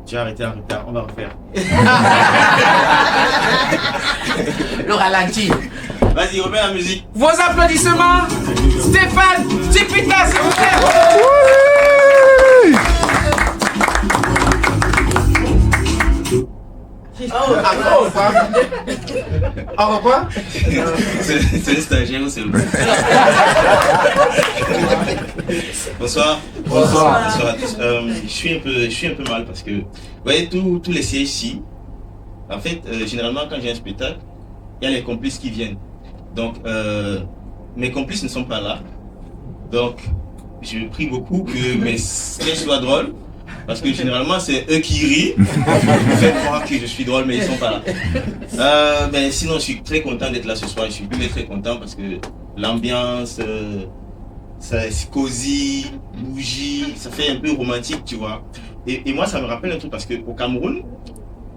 J'ai arrêté en retard, on va refaire. Le ralenti. Vas-y, remets la musique. Vos applaudissements, Stéphane Tipita, s'il vous plaît. Au revoir. C'est le stagiaire ou c'est le... Bonsoir. Bonsoir. Bonsoir à tous. Je suis un peu mal parce que, vous voyez, tous les sièges ici, en fait, généralement, quand j'ai un spectacle, il y a les complices qui viennent. Donc, mes complices ne sont pas là. Donc, je prie beaucoup que mes sketchs soient drôles. Parce que généralement, c'est eux qui rient. Faites croire que je suis drôle, mais ils ne sont pas là. Mais sinon, je suis très content d'être là ce soir. Je suis très content parce que l'ambiance, c'est cosy, bougie, ça fait un peu romantique, tu vois. Et moi, ça me rappelle un truc parce qu'au Cameroun,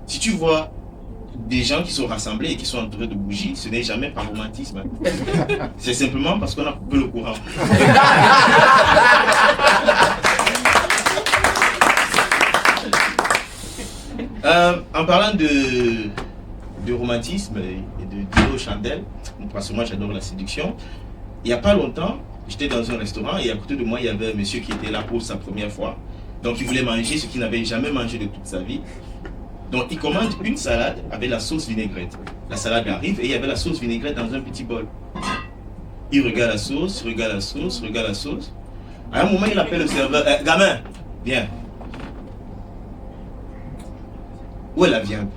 si tu vois des gens qui sont rassemblés et qui sont entourés de bougies, ce n'est jamais par romantisme. C'est simplement parce qu'on a coupé le courant. En parlant de romantisme et de duo chandelle, parce que moi j'adore la séduction, il n'y a pas longtemps, j'étais dans un restaurant et à côté de moi il y avait un monsieur qui était là pour sa première fois. Donc il voulait manger ce qu'il n'avait jamais mangé de toute sa vie. Donc il commande une salade avec la sauce vinaigrette. La salade arrive et il y avait la sauce vinaigrette dans un petit bol. Il regarde la sauce, regarde la sauce, regarde la sauce. À un moment il appelle le serveur, gamin, viens. Où est la viande?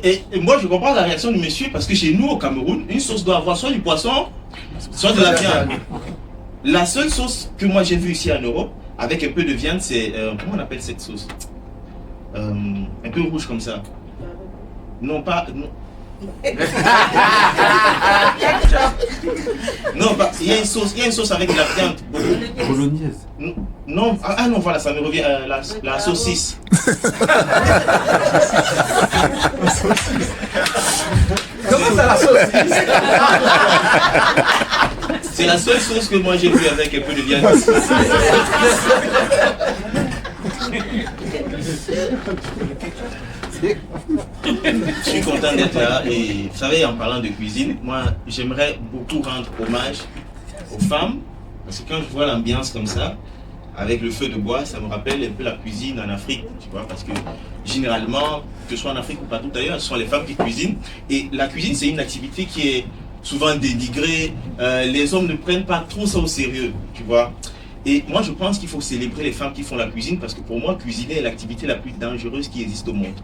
et moi je comprends la réaction du monsieur parce que chez nous au Cameroun, une sauce doit avoir soit du poisson, soit de la viande. La seule sauce que moi j'ai vue ici en Europe, avec un peu de viande, c'est... comment on appelle cette sauce? Un peu rouge comme ça. Non, pas... Non. Non, il y a une sauce avec de la viande. Bolognaise. Non, non, voilà, ça me revient, la saucisse. Comment ça, la saucisse? C'est la seule sauce que moi j'ai vue avec un peu de viande. Je suis content d'être là et vous savez, en parlant de cuisine, moi j'aimerais beaucoup rendre hommage aux femmes parce que quand je vois l'ambiance comme ça, avec le feu de bois, ça me rappelle un peu la cuisine en Afrique, tu vois, parce que généralement, que ce soit en Afrique ou partout ailleurs, ce sont les femmes qui cuisinent et la cuisine c'est une activité qui est souvent dénigrée, les hommes ne prennent pas trop ça au sérieux, tu vois. Et moi je pense qu'il faut célébrer les femmes qui font la cuisine parce que pour moi, cuisiner est l'activité la plus dangereuse qui existe au monde.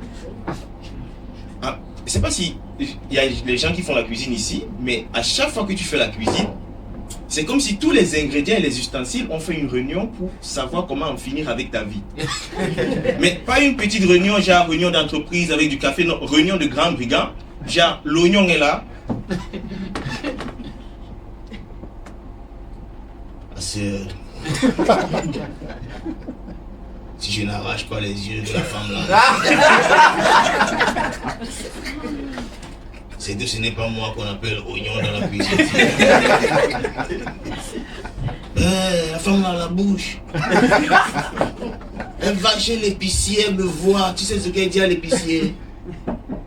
Ah, je ne sais pas si il y a les gens qui font la cuisine ici, mais à chaque fois que tu fais la cuisine, c'est comme si tous les ingrédients et les ustensiles ont fait une réunion pour savoir comment en finir avec ta vie. Mais pas une petite réunion, genre réunion d'entreprise avec du café, non, réunion de grands brigands, genre l'oignon est là. C'est... Si je n'arrache pas les yeux de la femme là, c'est que ce n'est pas moi qu'on appelle oignon dans la cuisine. La femme là, la bouche. Elle va chez l'épicier, elle me voit. Tu sais ce qu'elle dit à l'épicier?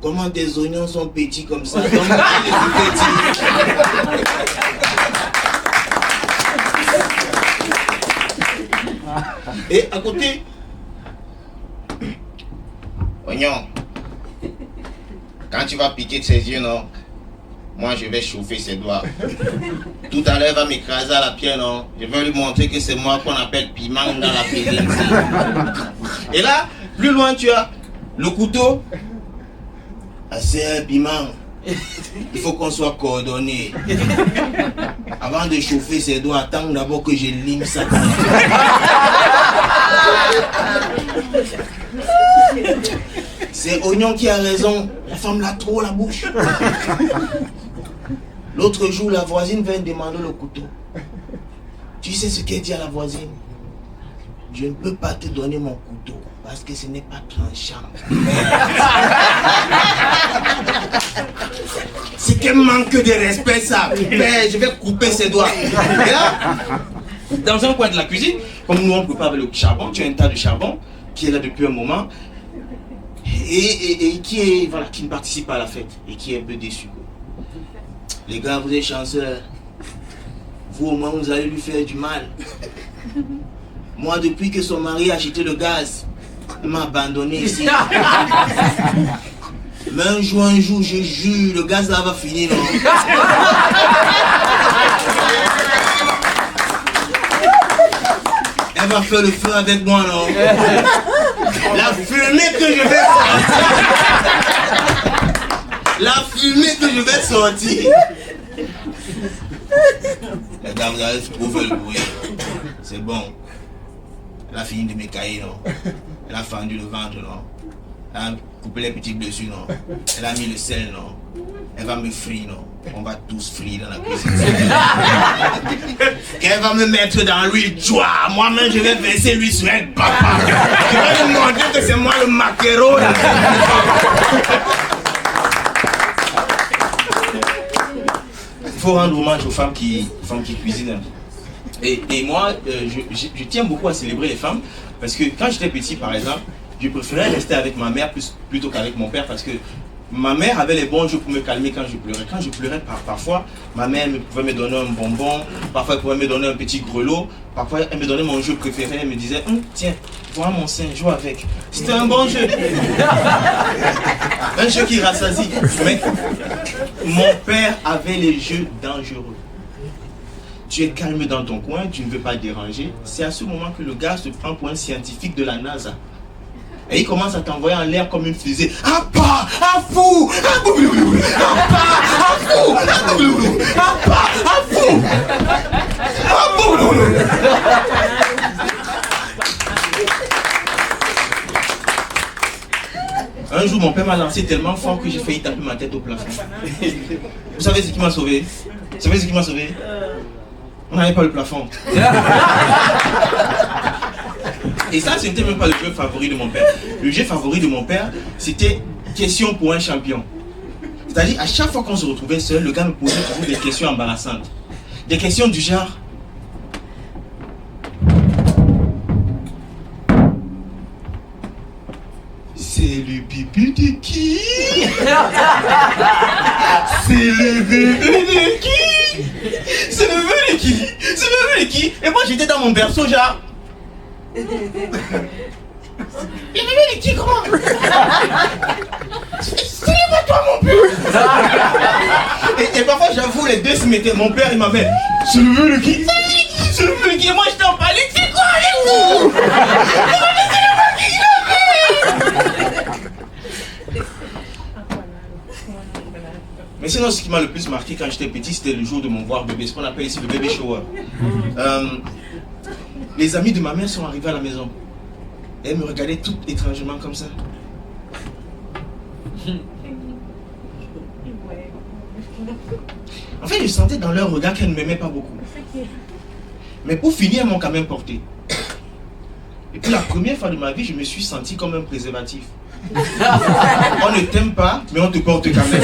Comment tes oignons sont petits comme ça? Comment ils sont petits? Et à côté, oignon, quand tu vas piquer de ses yeux, non, moi je vais chauffer ses doigts. Tout à l'heure, elle va m'écraser à la pierre, non, je vais lui montrer que c'est moi qu'on appelle piment dans la cuisine. Et là, plus loin, tu as le couteau. C'est piment. Il faut qu'on soit coordonné. Avant de chauffer ses doigts, attends d'abord que je lime ça. C'est Oignon qui a raison. La femme l'a trop la bouche. L'autre jour, la voisine vient demander le couteau. Tu sais ce qu'elle dit à la voisine? Je ne peux pas te donner mon couteau parce que ce n'est pas tranchant. C'est qu'un manque de respect ça. Mais je vais couper ses doigts. Et là, dans un coin de la cuisine, Comme nous, on prépare avec le charbon, tu as un tas de charbon qui est là depuis un moment et qui ne participe pas à la fête et qui est un peu déçu. Les gars, vous êtes chanceux. Vous, au moins, vous allez lui faire du mal. Moi, depuis que son mari a acheté le gaz, il m'a abandonné ici. Mais un jour, je jure, le gaz là va finir, non? Elle va faire le feu avec moi, non? La fumée que je vais sortir. La fumée que je vais sortir. Les gars, vous allez trop faire le bruit. C'est bon. Elle a fini de me cailler, non? Elle a fendu le ventre, non? Elle a coupé les petits dessus, non? Elle a mis le sel, non? Elle va me frire, non? On va tous frire dans la cuisine. Elle va me mettre dans l'huile joie. Moi-même, je vais verser l'huile sur elle, papa. Je vais lui montrer que c'est moi le maquereau. Il faut rendre hommage aux femmes qui cuisinent. Et moi, je tiens beaucoup à célébrer les femmes parce que quand j'étais petit, par exemple, je préférais rester avec ma mère plutôt qu'avec mon père parce que ma mère avait les bons jeux pour me calmer quand je pleurais. Quand je pleurais, parfois, ma mère pouvait me donner un bonbon, parfois elle pouvait me donner un petit grelot, parfois elle me donnait mon jeu préféré, elle me disait tiens, vois mon sein, joue avec. C'était un bon jeu. Un jeu qui rassasie. Mais mon père avait les jeux dangereux. Tu es calme dans ton coin, tu ne veux pas déranger. C'est à ce moment que le gars se prend pour un scientifique de la NASA. Et il commence à t'envoyer en l'air comme une fusée. Ah pas, ah fou, ah boublou, ah pas, ah fou, ah boublou, ah pas, ah fou, ah boublou. Un jour, mon père m'a lancé tellement fort que j'ai failli taper ma tête au plafond. Vous savez ce qui m'a sauvé? Vous savez ce qui m'a sauvé? On n'avait pas le plafond. Et ça, ce n'était même pas le jeu favori de mon père. Le jeu favori de mon père, c'était question pour un champion. C'est-à-dire, à chaque fois qu'on se retrouvait seul, le gars me posait toujours des questions embarrassantes. Des questions du genre... C'est le bébé de qui? C'est le bébé de qui? C'est le bébé de qui? C'est le bébé de qui? Et moi, j'étais dans mon berceau, genre... Le bébé de qui, comment? C'est pas toi, mon père. Et parfois, j'avoue, les deux se mettaient. Mon père et ma mère. C'est le bébé de qui? C'est le bébé de qui? Et moi, j'étais en panique. C'est quoi avec vous? Mais sinon, ce qui m'a le plus marqué quand j'étais petit, c'était le jour de mon voir bébé, ce qu'on appelle ici le baby shower. Les amis de ma mère sont arrivés à la maison. Et elles me regardaient toutes étrangement comme ça. En fait, je sentais dans leur regard qu'elles ne m'aimaient pas beaucoup. Mais pour finir, elles m'ont quand même porté. Et pour la première fois de ma vie, je me suis senti comme un préservatif. On ne t'aime pas, mais on te porte quand même.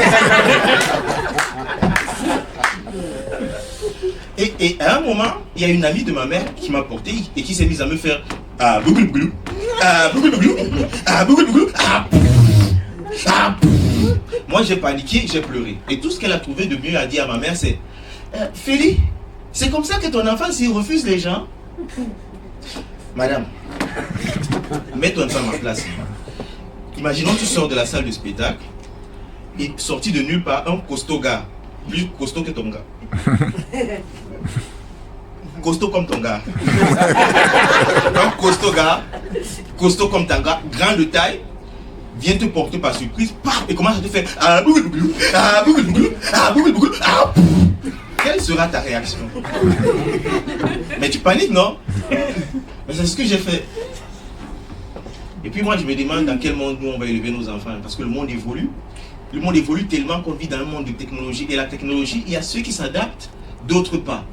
Et à un moment, il y a une amie de ma mère qui m'a porté et qui s'est mise à me faire bouglou bouglou, bouglou bouglou, bouglou bouglou, Moi j'ai paniqué, j'ai pleuré. Et tout ce qu'elle a trouvé de mieux à dire à ma mère, c'est Félix, c'est comme ça que ton enfant s'il refuse les gens? Madame, mets-toi un peu à ma place. Imaginons tu sors de la salle de spectacle et sorti de nulle part un costaud gars, plus costaud que ton gars. Costaud comme ton gars. Un costaud gars, costaud comme ton gars, grand de taille, vient te porter par surprise, paf, et commence à te faire Quelle sera ta réaction? Mais tu paniques, non? Mais c'est ce que j'ai fait. Et puis moi je me demande dans quel monde nous on va élever nos enfants, parce que le monde évolue. Le monde évolue tellement qu'on vit dans un monde de technologie. Et la technologie, il y a ceux qui s'adaptent, d'autres pas.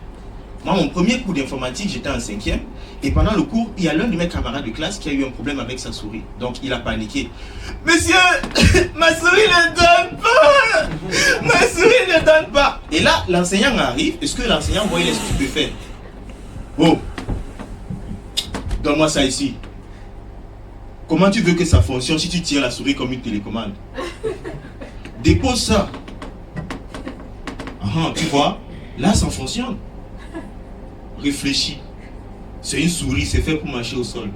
Moi, mon premier cours d'informatique, j'étais en 5e. Et pendant le cours, il y a l'un de mes camarades de classe qui a eu un problème avec sa souris. Donc, il a paniqué. Monsieur, ma souris ne donne pas. Ma souris ne donne pas. Et là, l'enseignant arrive. Est-ce que l'enseignant voyait les stupéfaits? Oh, Donne-moi ça ici. Comment tu veux que ça fonctionne si tu tiens la souris comme une télécommande? Dépose ça. Tu vois, là ça fonctionne. Réfléchis. C'est une souris, c'est fait pour marcher au sol.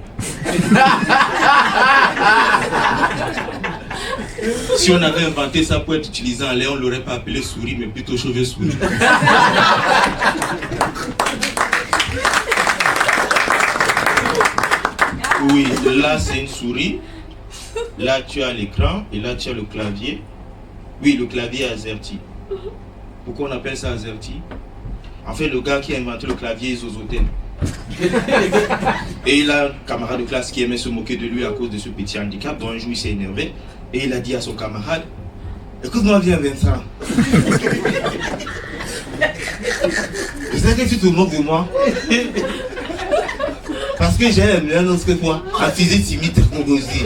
Si on avait inventé ça pour être utilisé en l'air, on ne l'aurait pas appelé souris, mais plutôt chauve-souris. Oui, là c'est une souris. Là tu as l'écran et là tu as le clavier. Oui, le clavier AZERTY. Pourquoi on appelle ça AZERTY? En fait, le gars qui a inventé le clavier est zozoten. Et il a un camarade de classe qui aimait se moquer de lui à cause de ce petit handicap. Donc un jour il s'est énervé et il a dit à son camarade: écoute-moi bien Vincent, je sais que tu te moques de moi parce que j'ai un meilleur nom que toi en physique chimie technologie.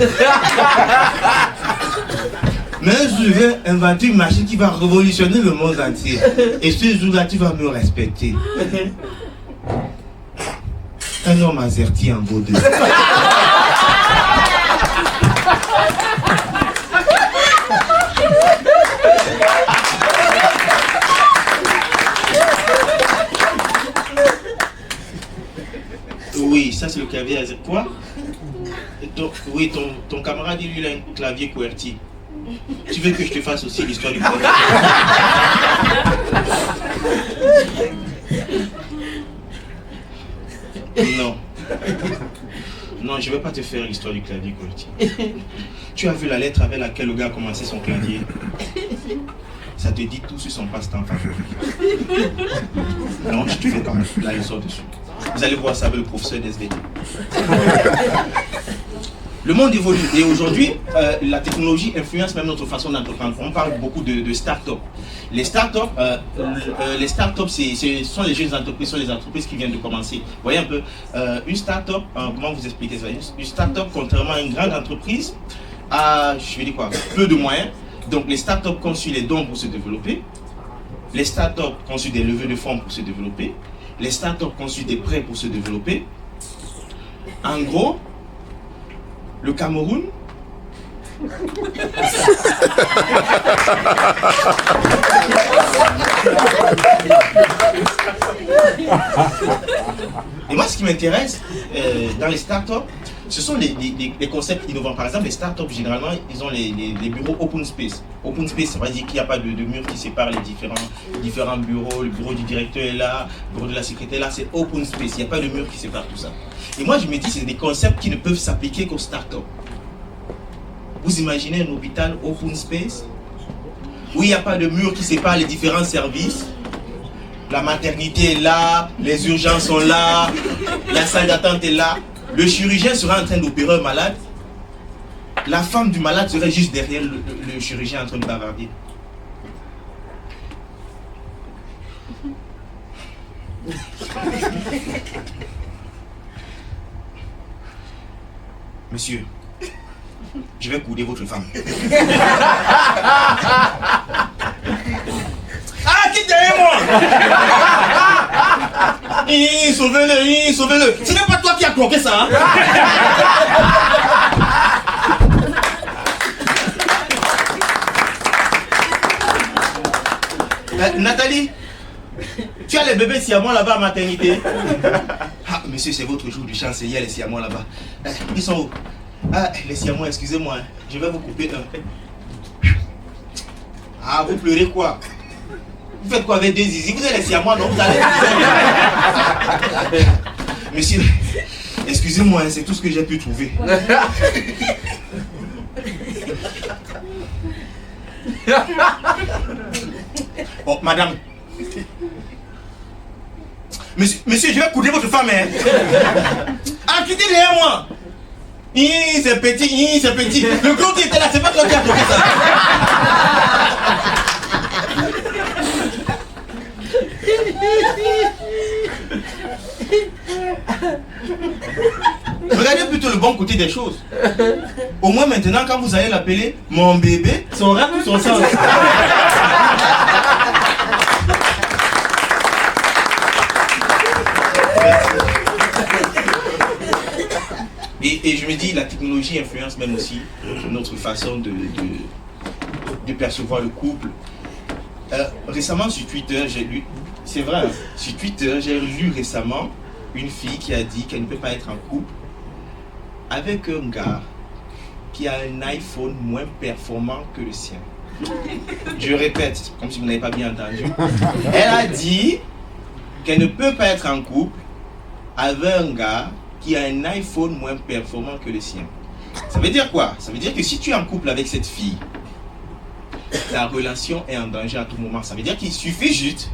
Mais je vais inventer une machine qui va révolutionner le monde entier. Et ce jour-là, tu vas me respecter. Un homme AZERTY en vaut deux. Oui, ça c'est le clavier AZERTY. Quoi? Oui, ton camarade, lui, il a un clavier QWERTY. Tu veux que je te fasse aussi l'histoire du clavier? Non. Non, je ne vais pas te faire l'histoire du clavier QWERTY. Tu as vu la lettre avec laquelle le gars a commencé son clavier? Ça te dit tout sur son passe-temps favori. Non, je te fais quand même la leçon dessus. Vous allez voir ça avec le professeur d'SVT. Le monde évolue et aujourd'hui, la technologie influence même notre façon d'entreprendre. On parle beaucoup de start-up. Les start-up, ce sont les jeunes entreprises, ce sont les entreprises qui viennent de commencer. Vous voyez un peu, une start-up, comment vous expliquer ça? Une start-up, contrairement à une grande entreprise, a, je vais dire quoi, peu de moyens. Donc les start-up conçuent les dons pour se développer. Les start-up conçuent des levées de fonds pour se développer. Les start-up conçuent des prêts pour se développer. En gros, le Cameroun et moi ce qui m'intéresse dans les startups, ce sont les concepts innovants. Par exemple, les startups généralement ils ont les bureaux open space. Open space, ça veut dire qu'il n'y a pas de mur qui sépare les différents bureaux. Le bureau du directeur est là, le bureau de la secrétaire est là, c'est open space, il n'y a pas de mur qui sépare tout ça. Et moi je me dis c'est des concepts qui ne peuvent s'appliquer qu'aux startups. Vous imaginez un hôpital open space où il n'y a pas de mur qui sépare les différents services? La maternité est là, les urgences sont là, la salle d'attente est là. Le chirurgien sera en train d'opérer un malade. La femme du malade serait juste derrière le chirurgien en train de bavarder. Monsieur, je vais couder votre femme. Ah, qui est derrière moi? Sauvez-le, sauvez-le. Ce n'est pas toi qui as croqué ça, hein? Nathalie, tu as les bébés siamois là-bas à maternité? Ah, monsieur, c'est votre jour du chance, il y a les siamois là-bas. Ils sont où? Ah, les siamois, excusez-moi, je vais vous couper un. Ah, vous pleurez quoi? Vous faites quoi avec des zizi? Vous êtes les siamois, non? Vous allez... Monsieur, excusez-moi, c'est tout ce que j'ai pu trouver. Oh, madame. Monsieur, je vais couder votre femme, hein? Ah, quittez derrière moi! C'est petit, c'est petit. Le gros qui était là, c'est pas toi qui a trouvé ça. Regardez plutôt le bon côté des choses. Au moins maintenant, quand vous allez l'appeler mon bébé, ça aura tout son sens. Et je me dis, la technologie influence même aussi notre façon de percevoir le couple. Récemment sur Twitter, j'ai lu, c'est vrai, sur Twitter, j'ai lu récemment une fille qui a dit qu'elle ne peut pas être en couple avec un gars qui a un iPhone moins performant que le sien. Je répète, comme si vous n'avez pas bien entendu. Elle a dit qu'elle ne peut pas être en couple avec un gars qui a un iPhone moins performant que le sien. Ça veut dire quoi? Ça veut dire que si tu es en couple avec cette fille, ta relation est en danger à tout moment. Ça veut dire qu'il suffit juste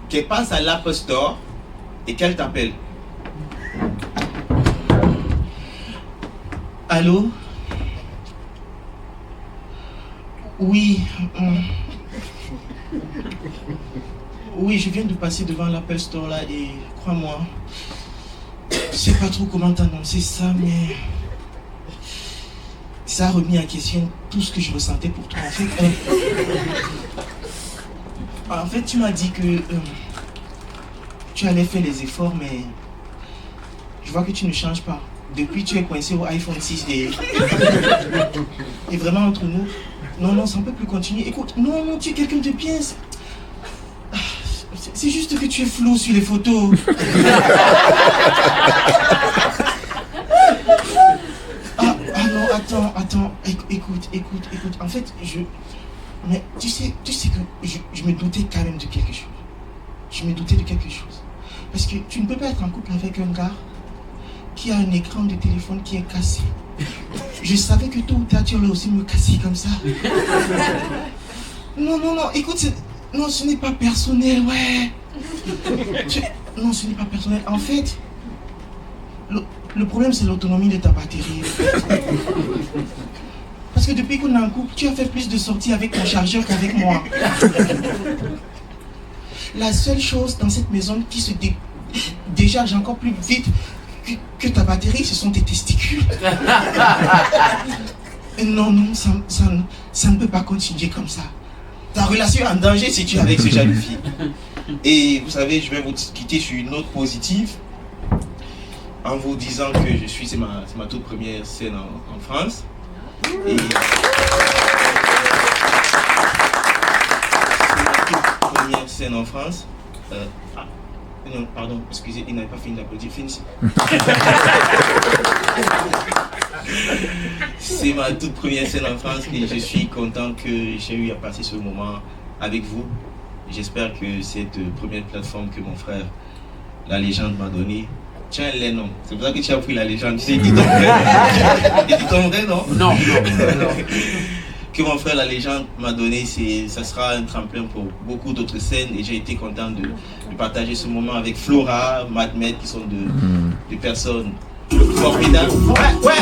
qu'elle passe à l'Apple Store et qu'elle t'appelle. Allô? Oui. Oui, je viens de passer devant l'Apple Store là et crois-moi, je sais pas trop comment t'annoncer ça, mais ça a remis en question tout ce que je ressentais pour toi. En fait, tu m'as dit que tu allais faire les efforts, mais je vois que tu ne changes pas. Depuis, tu es coincé au iPhone 6 et vraiment entre nous, non, ça ne peut plus continuer. Écoute, non, tu es quelqu'un de bien. C'est juste que tu es flou sur les photos. Non, attends, écoute. En fait, mais tu sais que je me doutais quand même de quelque chose. Parce que tu ne peux pas être en couple avec un gars qui a un écran de téléphone qui est cassé. Je savais que tôt ou tard tu allais aussi me casser comme ça. Non, écoute, non, ce n'est pas personnel, ouais. Non, ce n'est pas personnel. En fait, le problème c'est l'autonomie de ta batterie. Parce que depuis qu'on est en couple, tu as fait plus de sorties avec ton chargeur qu'avec moi. La seule chose dans cette maison qui se décharge encore plus vite que ta batterie, ce sont tes testicules. Non, ça ne peut pas continuer comme ça. Ta relation est en danger si tu es avec ce genre de fille. Et vous savez, je vais vous quitter sur une note positive en vous disant que c'est ma toute première scène en France. Et c'est ma toute première scène en France. Non, pardon, excusez, il n'avait pas fini d'applaudir. Finissez. C'est ma toute première scène en France et je suis content que j'ai eu à passer ce moment avec vous. J'espère que cette première plateforme que mon frère, la légende, m'a donnée, tiens les noms. C'est pour ça que tu as pris la légende. Tu sais, dis ton vrai. Dis ton vrai, non? Non. Que mon frère, la légende, m'a donné, ça sera un tremplin pour beaucoup d'autres scènes et j'ai été content de partager ce moment avec Flora, Madmet, qui sont des personnes formidables. Ouais.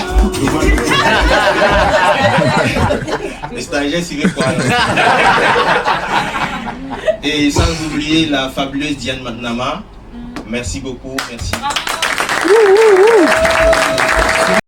Le stagiaire s'y veut quoi. Et sans oublier la fabuleuse Diane Nama. Merci beaucoup, merci.